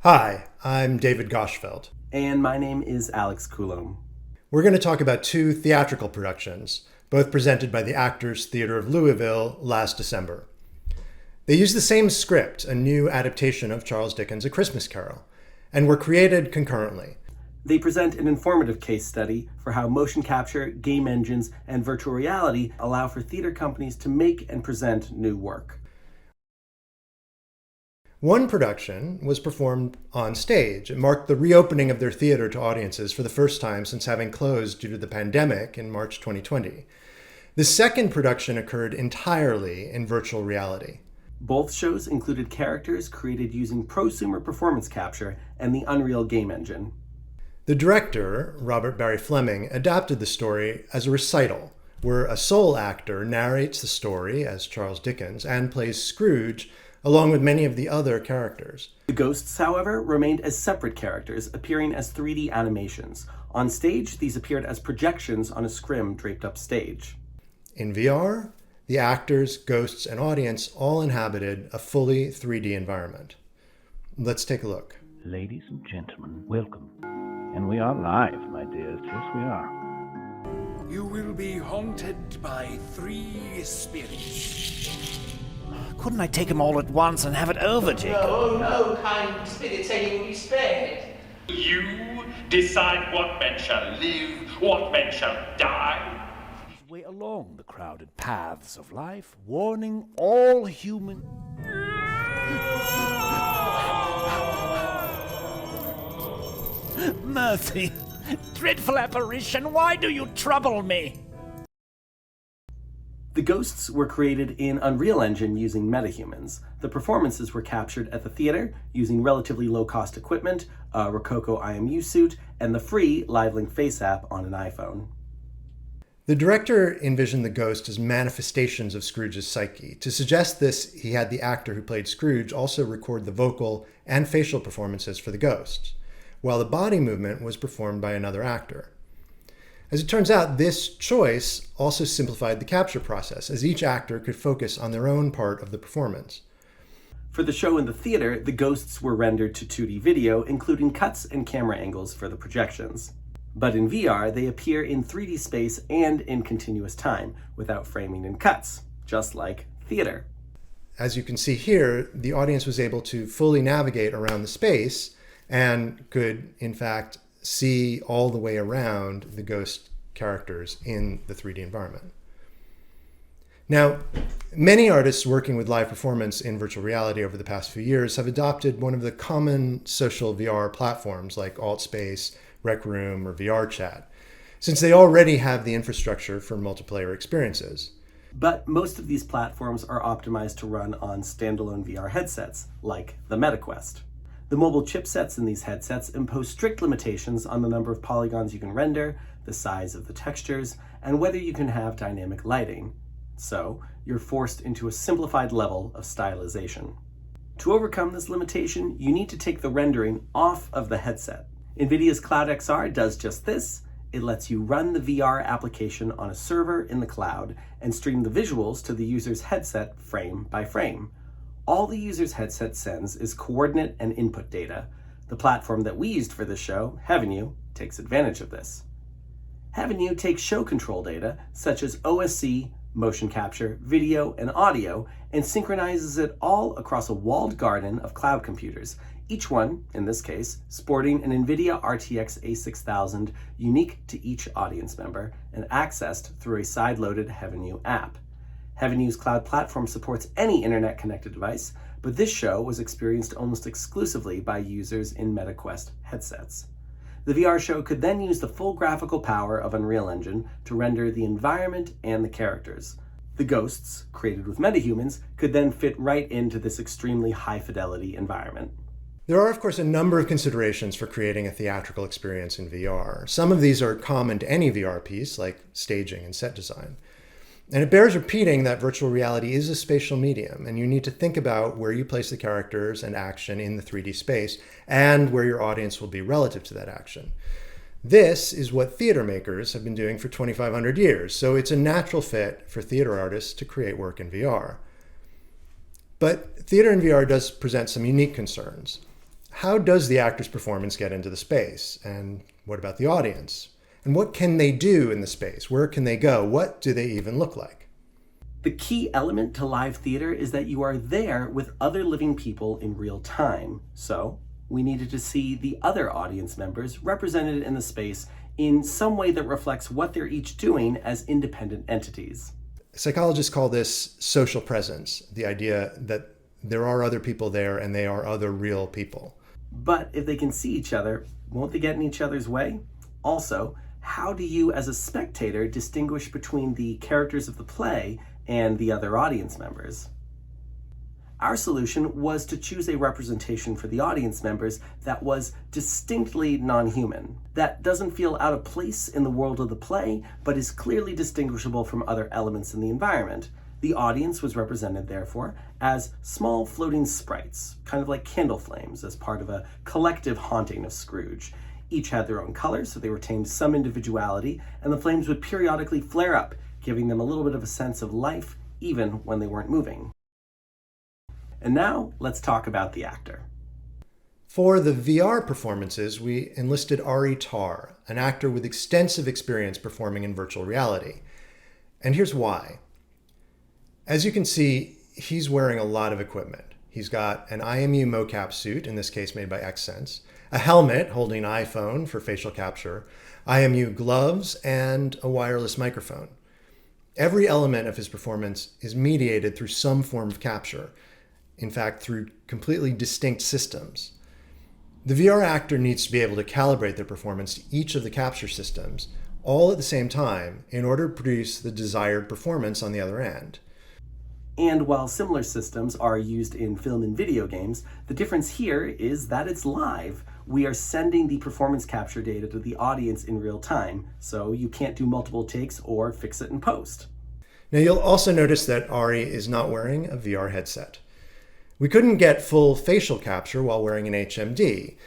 Hi, I'm David Goshfeld. And my name is Alex Coulombe. We're going to talk about two theatrical productions, both presented by the Actors Theatre of Louisville last December. They use the same script, a new adaptation of Charles Dickens' A Christmas Carol, and were created concurrently. They present an informative case study for how motion capture, game engines, and virtual reality allow for theater companies to make and present new work. One production was performed on stage. It marked the reopening of their theater to audiences for the first time since having closed due to the pandemic in March 2020. The second production occurred entirely in virtual reality. Both shows included characters created using prosumer performance capture and the Unreal game engine. The director, Robert Barry Fleming, adapted the story as a recital, where a sole actor narrates the story as Charles Dickens and plays Scrooge, along with many of the other characters. The ghosts, however, remained as separate characters, appearing as 3D animations. On stage, these appeared as projections on a scrim draped up stage. In VR, the actors, ghosts, and audience all inhabited a fully 3D environment. Let's take a look. Ladies and gentlemen, welcome. And we are live, my dears. Yes, we are. You will be haunted by 3 spirits. Couldn't I take them all at once and have it over, Jacob? No, no, kind spirit, say you will be spared. You decide what men shall live, what men shall die. Way along the crowded paths of life, warning all human... Mercy! Dreadful apparition, why do you trouble me? The ghosts were created in Unreal Engine using metahumans. The performances were captured at the theater using relatively low-cost equipment, a Rococo IMU suit, and the free LiveLink Face app on an iPhone. The director envisioned the ghost as manifestations of Scrooge's psyche. To suggest this, he had the actor who played Scrooge also record the vocal and facial performances for the ghosts, while the body movement was performed by another actor. As it turns out, this choice also simplified the capture process, as each actor could focus on their own part of the performance. For the show in the theater, the ghosts were rendered to 2D video, including cuts and camera angles for the projections. But in VR, they appear in 3D space and in continuous time, without framing and cuts, just like theater. As you can see here, the audience was able to fully navigate around the space and could, in fact, see all the way around the ghost characters in the 3D environment. Now, many artists working with live performance in virtual reality over the past few years have adopted one of the common social VR platforms like AltSpace, Rec Room, or VR Chat, since they already have the infrastructure for multiplayer experiences. But most of these platforms are optimized to run on standalone VR headsets, like the MetaQuest. The mobile chipsets in these headsets impose strict limitations on the number of polygons you can render, the size of the textures, and whether you can have dynamic lighting. So, you're forced into a simplified level of stylization. To overcome this limitation, you need to take the rendering off of the headset. NVIDIA's Cloud XR does just this. It lets you run the VR application on a server in the cloud and stream the visuals to the user's headset frame by frame. All the user's headset sends is coordinate and input data. The platform that we used for this show, Heavenue, takes advantage of this. Heavenue takes show control data, such as OSC, motion capture, video, and audio, and synchronizes it all across a walled garden of cloud computers, each one, in this case, sporting an NVIDIA RTX A6000 unique to each audience member and accessed through a side-loaded Heavenue app. Heavenue's cloud platform supports any internet-connected device, but this show was experienced almost exclusively by users in MetaQuest headsets. The VR show could then use the full graphical power of Unreal Engine to render the environment and the characters. The ghosts, created with metahumans, could then fit right into this extremely high-fidelity environment. There are, of course, a number of considerations for creating a theatrical experience in VR. Some of these are common to any VR piece, like staging and set design. And it bears repeating that virtual reality is a spatial medium, and you need to think about where you place the characters and action in the 3D space, and where your audience will be relative to that action. This is what theater makers have been doing for 2,500 years, so it's a natural fit for theater artists to create work in VR. But theater in VR does present some unique concerns. how does the actor's performance get into the space? And what about the audience? And what can they do in the space? Where can they go? What do they even look like? The key element to live theater is that you are there with other living people in real time. So we needed to see the other audience members represented in the space in some way that reflects what they're each doing as independent entities. Psychologists call this social presence, the idea that there are other people there and they are other real people. But if they can see each other, won't they get in each other's way? Also, how do you as a spectator distinguish between the characters of the play and the other audience members? Our solution was to choose a representation for the audience members that was distinctly non-human, that doesn't feel out of place in the world of the play, but is clearly distinguishable from other elements in the environment. The audience was represented, therefore, as small floating sprites, kind of like candle flames, as part of a collective haunting of Scrooge. Each had their own colors, so they retained some individuality, and the flames would periodically flare up, giving them a little bit of a sense of life, even when they weren't moving. And now, let's talk about the actor. For the VR performances, we enlisted Ari Tar, an actor with extensive experience performing in virtual reality. And here's why. As you can see, he's wearing a lot of equipment. He's got an IMU mocap suit, in this case made by Xsense, a helmet holding an iPhone for facial capture, IMU gloves, and a wireless microphone. Every element of his performance is mediated through some form of capture, in fact, through completely distinct systems. The VR actor needs to be able to calibrate their performance to each of the capture systems, all at the same time, in order to produce the desired performance on the other end. And while similar systems are used in film and video games, the difference here is that it's live. We are sending the performance capture data to the audience in real time, so you can't do multiple takes or fix it in post. Now you'll also notice that Ari is not wearing a VR headset. We couldn't get full facial capture while wearing an HMD,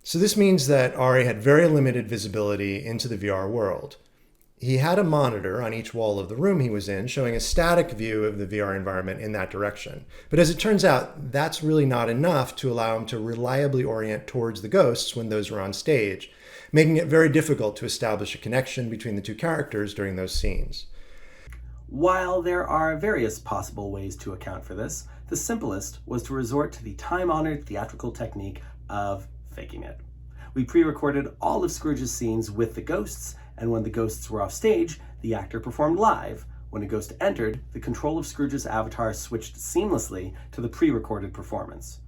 so this means that Ari had very limited visibility into the VR world. He had a monitor on each wall of the room he was in, showing a static view of the VR environment in that direction. But as it turns out, that's really not enough to allow him to reliably orient towards the ghosts when those were on stage, making it very difficult to establish a connection between the two characters during those scenes. While there are various possible ways to account for this, the simplest was to resort to the time-honored theatrical technique of faking it. We pre-recorded all of Scrooge's scenes with the ghosts, and when the ghosts were off stage, the actor performed live. When a ghost entered, the control of Scrooge's avatar switched seamlessly to the pre-recorded performance.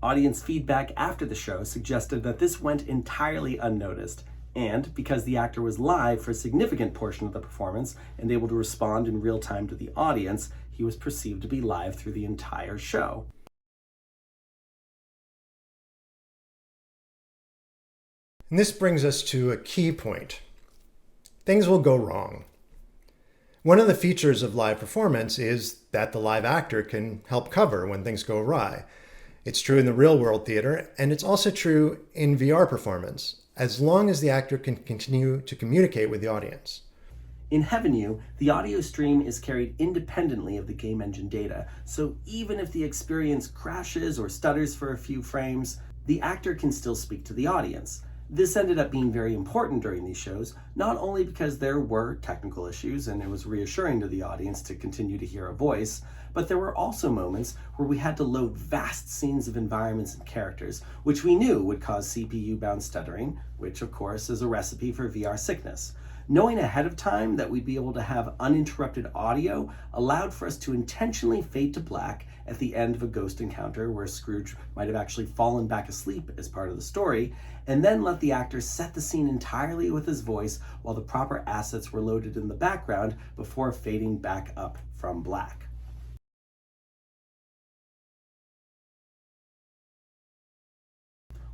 Audience feedback after the show suggested that this went entirely unnoticed, and because the actor was live for a significant portion of the performance and able to respond in real time to the audience, he was perceived to be live through the entire show. And this brings us to a key point. Things will go wrong. One of the features of live performance is that the live actor can help cover when things go awry. It's true in the real world theater, and it's also true in VR performance, as long as the actor can continue to communicate with the audience. In Heaven U, the audio stream is carried independently of the game engine data, so even if the experience crashes or stutters for a few frames, the actor can still speak to the audience. This ended up being very important during these shows, not only because there were technical issues and it was reassuring to the audience to continue to hear a voice, but there were also moments where we had to load vast scenes of environments and characters, which we knew would cause CPU-bound stuttering, which of course is a recipe for VR sickness. Knowing ahead of time that we'd be able to have uninterrupted audio allowed for us to intentionally fade to black at the end of a ghost encounter where Scrooge might have actually fallen back asleep as part of the story, and then let the actor set the scene entirely with his voice while the proper assets were loaded in the background before fading back up from black.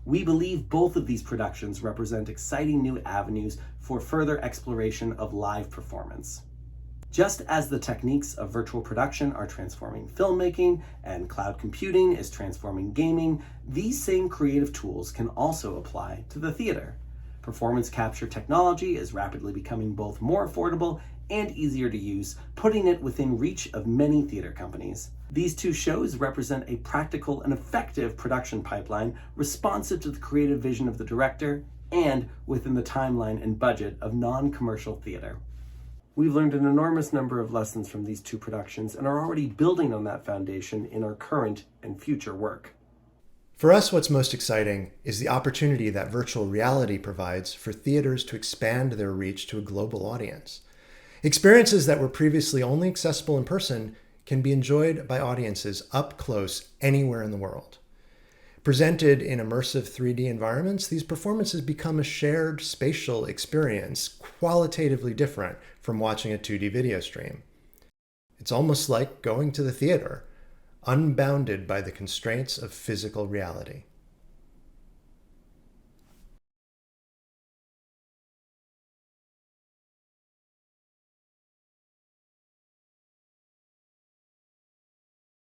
We believe both of these productions represent exciting new avenues for further exploration of live performance. Just as the techniques of virtual production are transforming filmmaking and cloud computing is transforming gaming, these same creative tools can also apply to the theater. Performance capture technology is rapidly becoming both more affordable and easier to use, putting it within reach of many theater companies. These two shows represent a practical and effective production pipeline responsive to the creative vision of the director and within the timeline and budget of non-commercial theater. We've learned an enormous number of lessons from these two productions and are already building on that foundation in our current and future work. For us, what's most exciting is the opportunity that virtual reality provides for theaters to expand their reach to a global audience. Experiences that were previously only accessible in person can be enjoyed by audiences up close anywhere in the world. Presented in immersive 3D environments, these performances become a shared spatial experience, qualitatively different from watching a 2D video stream. It's almost like going to the theater, unbounded by the constraints of physical reality.